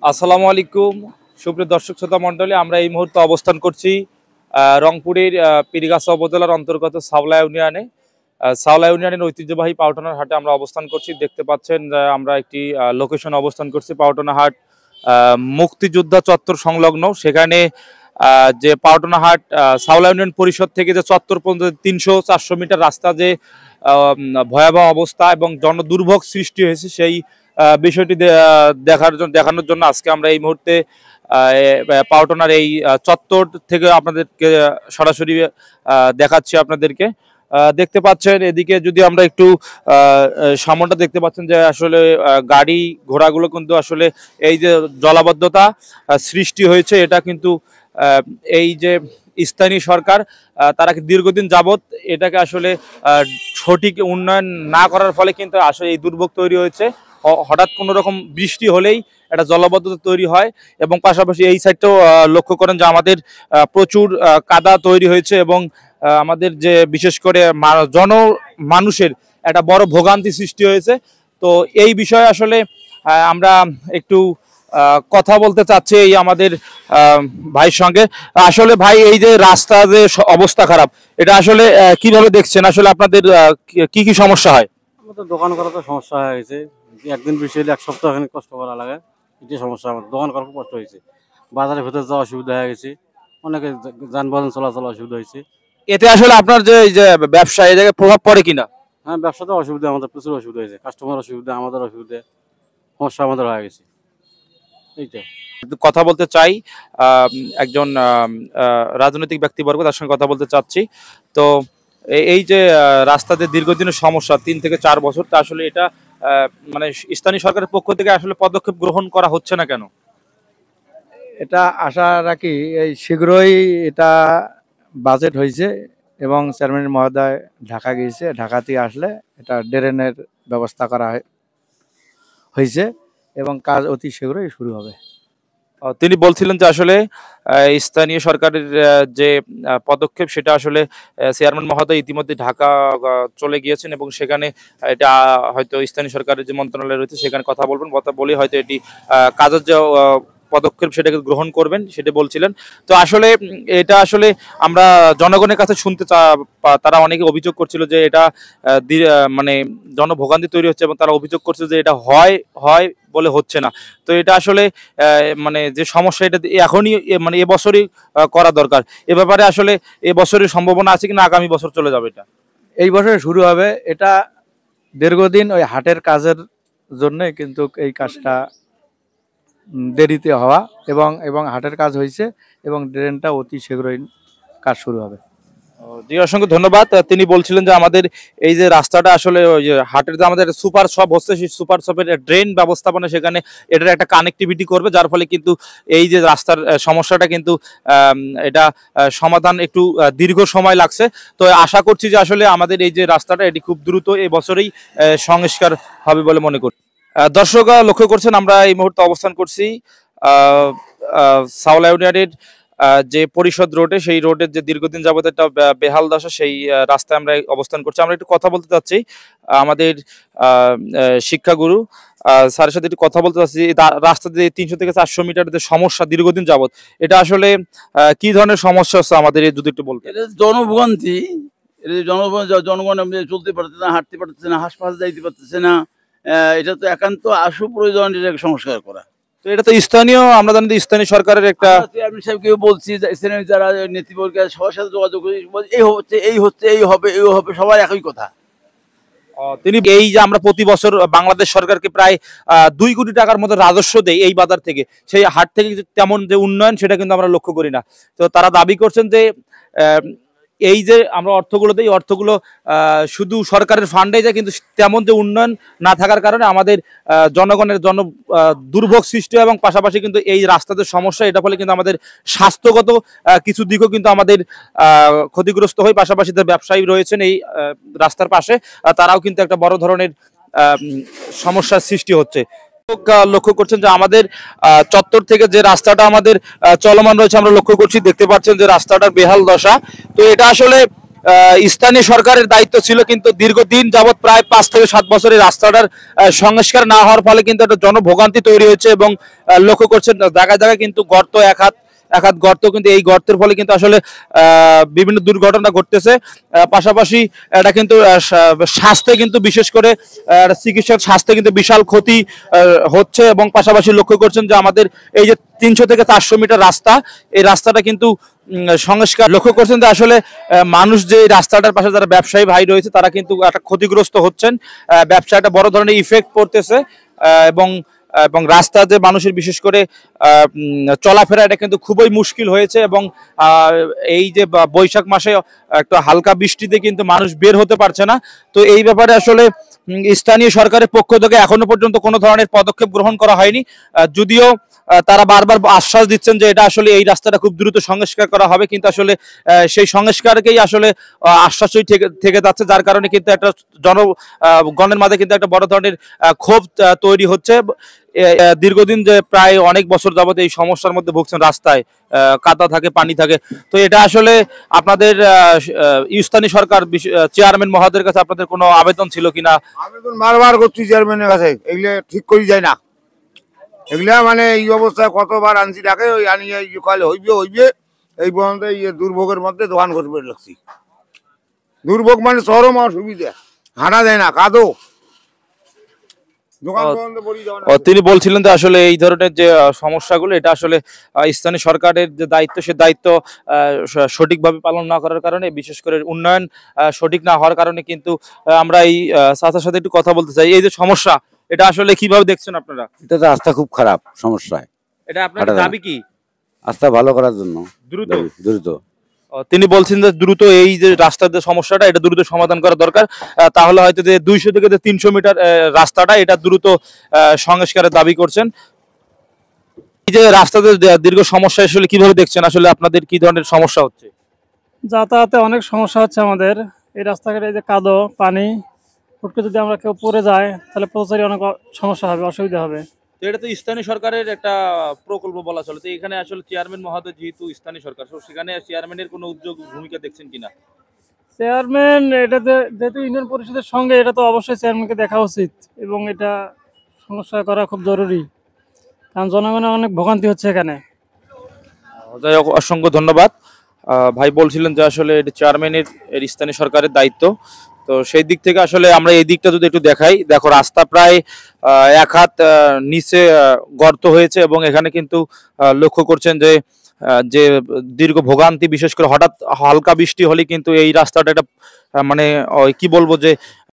আসসালামু আলাইকুম সুপ্রিয় দর্শক শ্রোতা মণ্ডলী, আমরা এই মুহূর্তে অবস্থান করছি রংপুরের পীরগাছা উপজেলার অন্তর্গত সাওলা ইউনিয়নে। সাওলা ইউনিয়নের ঐতিহ্যবাহী পাউটনার হাটে আমরা অবস্থান করছি। দেখতে পাচ্ছেন আমরা একটি লোকেশন অবস্থান করছি। পাউটনা হাট মুক্তিযোদ্ধা চত্বর সংলগ্ন। সেখানে যে পাউটনা হাট সাওলা ইউনিয়ন পরিষদ থেকে যে চত্বর পর্যন্ত 300-400 মিটার রাস্তা যে ভয়াবহ অবস্থা এবং জনদুর্ভোগ সৃষ্টি হয়েছে, সেই বিষয়টি দেখানোর জন্য আজকে আমরা এই মুহূর্তে পাউটনার এই চত্বর থেকে আপনাদেরকে সরাসরি দেখাচ্ছি আপনাদেরকে। দেখতে পাচ্ছেন এদিকে যদি আমরা একটু সামনটা দেখতে পাচ্ছেন যে আসলে গাড়ি ঘোড়াগুলো কিন্তু আসলে এই যে জলাবদ্ধতা সৃষ্টি হয়েছে, এটা কিন্তু এই যে স্থানীয় সরকার তারা দীর্ঘদিন যাবৎ এটাকে আসলে সঠিক উন্নয়ন না করার ফলে কিন্তু আসলে এই দুর্ভোগ তৈরি হয়েছে। হঠাৎ কোনো রকম বৃষ্টি হলেই একটা জলাবদ্ধতা তৈরি হয় এবং পাশাপাশি এই সাইডটাও লক্ষ্য করেন যে আমাদের প্রচুর কাদা তৈরি হয়েছে এবং আমাদের যে বিশেষ করে মানুষের একটা বড় ভোগান্তি সৃষ্টি হয়েছে। তো এই বিষয়ে আসলে আমরা একটু কথা বলতে চাচ্ছি এই আমাদের ভাইয়ের সঙ্গে। আসলে ভাই, এই যে রাস্তা যে অবস্থা খারাপ, এটা আসলে কিভাবে দেখছেন? আসলে আপনাদের কি কি সমস্যা হয়? আমাদের দোকান করা তো সমস্যা হয়ে গেছে। একদিন বৃষ্টি হলে এক সপ্তাহ এখানে কষ্ট করা লাগে, এটাই সমস্যা। আমাদের দোকান করা খুব কষ্ট হয়েছে, বাজারের ভেতরে যাওয়া অসুবিধা হয়ে গেছে, অনেকে যানবাহন চলাচল অসুবিধা হয়েছে। এতে আসলে আপনার যে এই যে ব্যবসা, এই জায়গায় প্রভাব পড়ে কিনা? হ্যাঁ, ব্যবসাতে অসুবিধা, আমাদের প্রচুর অসুবিধা হয়েছে, কাস্টমার অসুবিধা, আমাদের অসুবিধা, সমস্যা আমাদের হয়ে গেছে। এইটা কথা বলতে চাই একজন রাজনৈতিক ব্যক্তিবর্গ, তার সঙ্গে কথা বলতে চাচ্ছি। তো এই যে রাস্তাতে দীর্ঘদিনের সমস্যা 3 থেকে 4 বছর, তা আসলে এটা মানে স্থানীয় সরকারের পক্ষ থেকে আসলে পদক্ষেপ গ্রহণ করা হচ্ছে না কেন? এটা আশা রাখি এই শীঘ্রই এটা বাজেট হয়েছে এবং চেয়ারম্যান মহোদয় ঢাকা গিয়েছে, ঢাকা থেকে আসলে এটা ড্রেনের ব্যবস্থা করা হয়েছে এবং কাজ অতি শীঘ্রই শুরু হবে। তিনি বলছিলেন যে আসলে স্থানীয় সরকারের যে পদক্ষেপ, সেটা আসলে চেয়ারম্যান মহোদয় ইতিমধ্যে ঢাকা চলে গিয়েছেন এবং সেখানে এটা হয়তো স্থানীয় সরকারের যে মন্ত্রণালয় রয়েছে সেখানে কথা বলবেন, কথা বলে হয়তো এটি কাজের যে পদক্ষেপ সেটাকে গ্রহণ করবেন, সেটা বলছিলেন। তো আসলে এটা আসলে আমরা জনগণের কাছে শুনতে তারা অনেকে অভিযোগ করছিল যে এটা মানে জনভোগান্তি তৈরি হচ্ছে এবং তারা অভিযোগ করছে যে এটা হয় হয় বলে হচ্ছে না। তো এটা আসলে মানে যে সমস্যা, এটা এখনই মানে এবছরই করা দরকার। এ ব্যাপারে আসলে এবছরের সম্ভাবনা আছে কিনা, আগামী বছর চলে যাবে এটা? এই বছরে শুরু হবে। এটা দীর্ঘদিন ওই হাটের কাজের জন্য কিন্তু এই কাজটা দেরিতে হওয়া এবং হাটের কাজ হয়েছে এবং ড্রেনটা অতি শীঘ্রই কাজ শুরু হবে। জি, অসংখ্য ধন্যবাদ। তিনি বলছিলেন যে আমাদের এই যে রাস্তাটা আসলে ওই যে হাটের যে আমাদের সুপার শপ হচ্ছে, সেই সুপার শপের ড্রেন ব্যবস্থাপনা, সেখানে এটার একটা কানেক্টিভিটি করবে, যার ফলে কিন্তু এই যে রাস্তার সমস্যাটা কিন্তু এটা সমাধান একটু দীর্ঘ সময় লাগছে। তো আশা করছি যে আসলে আমাদের এই যে রাস্তাটা, এটি খুব দ্রুত এই বছরেই সংস্কার হবে বলে মনে করি। দর্শক লক্ষ্য করছেন আমরা এই মুহূর্তে অবস্থান করছি সাওলা ইউনিয়নের যে পরিষদ রোডে, সেই রোডের যে দীর্ঘদিন যাবত একটা বেহাল দশা, সেই রাস্তায় আমরা অবস্থান করছি। আমরা একটু কথা বলতে চাচ্ছি আমাদের শিক্ষাগুরু স্যারের সাথে একটু কথা বলতে চাচ্ছি। রাস্তা যে 300 থেকে 400 মিটার যে সমস্যা দীর্ঘদিন যাবত, এটা আসলে কি ধরনের সমস্যা হচ্ছে আমাদের, যদি একটু বলতে। এটা জনভোগান্তি, জনগণ চলতে পারতেছে না, হাঁটতে পারতেছে না, হাসপাতাল যাইতে পারতেছে না। এটা তো একান্ত আশু প্রয়োজন এটাকে সংস্কার করা। তো এটা তো স্থানীয়, আমরা জানি স্থানীয় সরকারের একটা, চেয়ারম্যান সাহেবকেও বলছি, স্থানীয় যারা নেতৃবর্গ সবার সাথে যোগাযোগ করি, এই হচ্ছে এই হচ্ছে এই হবে এই হবে, সবার একই কথা। তিনি এই যে আমরা প্রতি বছর বাংলাদেশ সরকারকে প্রায় 2 কোটি টাকার মতো রাজস্ব দেয় এই বাজার থেকে, সেই হাট থেকে তেমন যে উন্নয়ন সেটা কিন্তু আমরা লক্ষ্য করি না। তো তারা দাবি করছেন যে এই যে আমরা অর্থগুলো দিই, অর্থগুলো শুধু সরকারের ফান্ডে যায়, কিন্তু তেমন যে উন্নয়ন না থাকার কারণে আমাদের জনগণের দুর্ভোগ সৃষ্টি হয় এবং পাশাপাশি কিন্তু এই রাস্তাতে সমস্যা, এটা ফলে কিন্তু আমাদের স্বাস্থ্যগত কিছু দিকও কিন্তু আমাদের ক্ষতিগ্রস্ত হয়। পাশাপাশি যে ব্যবসায়ী রয়েছেন এই রাস্তার পাশে, তারাও কিন্তু একটা বড় ধরনের সমস্যার সৃষ্টি হচ্ছে। লক্ষ্য করছেন যে আমাদের চত্বর থেকে যে রাস্তাটা আমাদের চলমান রয়েছে, আমরা লক্ষ্য করছি, দেখতে পাচ্ছেন যে রাস্তাটার বেহাল দশা। তো এটা আসলে স্থানীয় সরকারের দায়িত্ব ছিল, কিন্তু দীর্ঘদিন যাবৎ প্রায় 5 থেকে 7 বছর এই রাস্তাটার সংস্কার না হওয়ার ফলে কিন্তু একটা জনভোগান্তি তৈরি হয়েছে এবং লক্ষ্য করছেন জায়গায় জায়গায় কিন্তু গর্ত, এক হাত গর্ত, কিন্তু এই গর্তের ফলে কিন্তু আসলে বিভিন্ন দুর্ঘটনা ঘটতেছে। পাশাপাশি এটা কিন্তু স্বাস্থ্যে কিন্তু বিশেষ করে চিকিৎসক স্বাস্থ্যে কিন্তু বিশাল ক্ষতি হচ্ছে এবং পাশাপাশি লক্ষ্য করছেন যে আমাদের এই যে 300 থেকে 400 মিটার রাস্তা, এই রাস্তাটা কিন্তু সংস্কার লক্ষ্য করছেন যে আসলে মানুষ যে এই রাস্তাটার পাশে যারা ব্যবসায়ী ভাই রয়েছে তারা কিন্তু একটা ক্ষতিগ্রস্ত হচ্ছেন, ব্যবসাটা বড় ধরনের ইফেক্ট পড়তেছে এবং এবং রাস্তাতে মানুষের বিশেষ করে চলাফেরা এটা কিন্তু খুবই মুশকিল হয়েছে এবং এই যে বৈশাখ মাসে একটা হালকা বৃষ্টিতে কিন্তু মানুষ বের হতে পারছে না। তো এই ব্যাপারে আসলে স্থানীয় সরকারের পক্ষ থেকে এখনো পর্যন্ত কোনো ধরনের পদক্ষেপ গ্রহণ করা হয়নি, যদিও তারা বারবার আশ্বাস দিচ্ছেন যে এটা আসলে এই রাস্তাটা খুব দ্রুত সংস্কার করা হবে, কিন্তু আসলে সেই সংস্কারকেই আসলে আশ্বাসই থেকে যাচ্ছে, যার কারণে কিন্তু একটা জনগণের মাঝে কিন্তু একটা বড় ধরনের ক্ষোভ তৈরি হচ্ছে। দীর্ঘদিন যে প্রায় অনেক বছর যাবত এই সমস্যার মধ্যে ভুগছেন, রাস্তায় কাদা থাকে, পানি থাকে। তো এটা আসলে আপনাদের স্থানীয় সরকার চেয়ারম্যান মহোদয়ের কাছে আপনাদের কোনো আবেদন ছিল কিনা? আবেদন বারবার করছি চেয়ারম্যানের কাছে, এগুলো ঠিক করে যায় না। এগুলা মানে এই অবস্থায় কতবার আনছি ডাকে, ওই আনিয়ে কাল হইবে এই পর্যন্ত এই দুর্ভোগের মধ্যে দোকান করতে লাগছি। দুর্ভোগ মানে চরম অসুবিধা, হাঁটা যায় না, কাদো। তিনি বলছিলেন যে আসলে এই ধরনের যে সমস্যাগুলো এটা আসলে স্থানীয় সরকারের যে দায়িত্ব, সে দায়িত্ব সঠিকভাবে পালন না করার কারণে, বিশেষ করে উন্নয়ন সঠিক না হওয়ার কারণে কিন্তু আমরা এই চাচার সাথে একটু কথা বলতে চাই। এই যে সমস্যা, এটা আসলে কিভাবে দেখছেন আপনারা? এটা তো রাস্তা খুব খারাপ, সমস্যায় এটা আপনার দাবি কি? রাস্তা ভালো করার জন্য দ্রুত। তিনি বলছেন যে দ্রুত এই যে রাস্তার যে সমস্যাটা এটা দ্রুত সমাধান করা দরকার, তাহলে হয়তো যে 200 থেকে 300 মিটার রাস্তাটা এটা দ্রুত সংস্কারের দাবি করছেন। এই যে রাস্তাতে দীর্ঘ সমস্যা আসলে কিভাবে দেখছেন? আসলে আপনাদের কি ধরনের সমস্যা হচ্ছে? যাতায়াতে অনেক সমস্যা হচ্ছে আমাদের। এই রাস্তাঘাটে যে কাদো, পানি, হুট করে যদি আমরা কেউ পড়ে যায় তাহলে পৌঁছাতে অনেক সমস্যা হবে, অসুবিধা হবে। তো এটা তো স্থানীয় সরকারের একটা প্রকল্প বলা চলে, তো এখানে আসলে চেয়ারম্যান মহোদয় যেহেতু স্থানীয় সরকার, তো সেখানে চেয়ারম্যানের কোনো উদ্যোগ ভূমিকা দেখছেন কিনা? চেয়ারম্যান এটাতে যেহেতু ইউনিয়ন পরিষদের সঙ্গে, এটা তো অবশ্যই চেয়ারম্যানকে দেখা উচিত এবং এটা সমস্যা করা খুব জরুরি, কারণ জনগণের অনেক ভোগান্তি হচ্ছে এখানে। যাই হোক, অসংখ্য ধন্যবাদ। ভাই বলছিলেন যে আসলে এটা চেয়ারম্যানের স্থানীয় সরকারের দায়িত্ব, তো সেই দিক থেকে আসলে আমরা এই দিকটা যদি একটু দেখাই, দেখো রাস্তা প্রায় 1 হাত নিচে গর্ত হয়েছে এবং এখানে কিন্তু লক্ষ্য করছেন যে যে দীর্ঘ ভোগান্তি, বিশেষ করে হঠাৎ হালকা বৃষ্টি হলে কিন্তু এই রাস্তাটা একটা মানে কি বলবো যে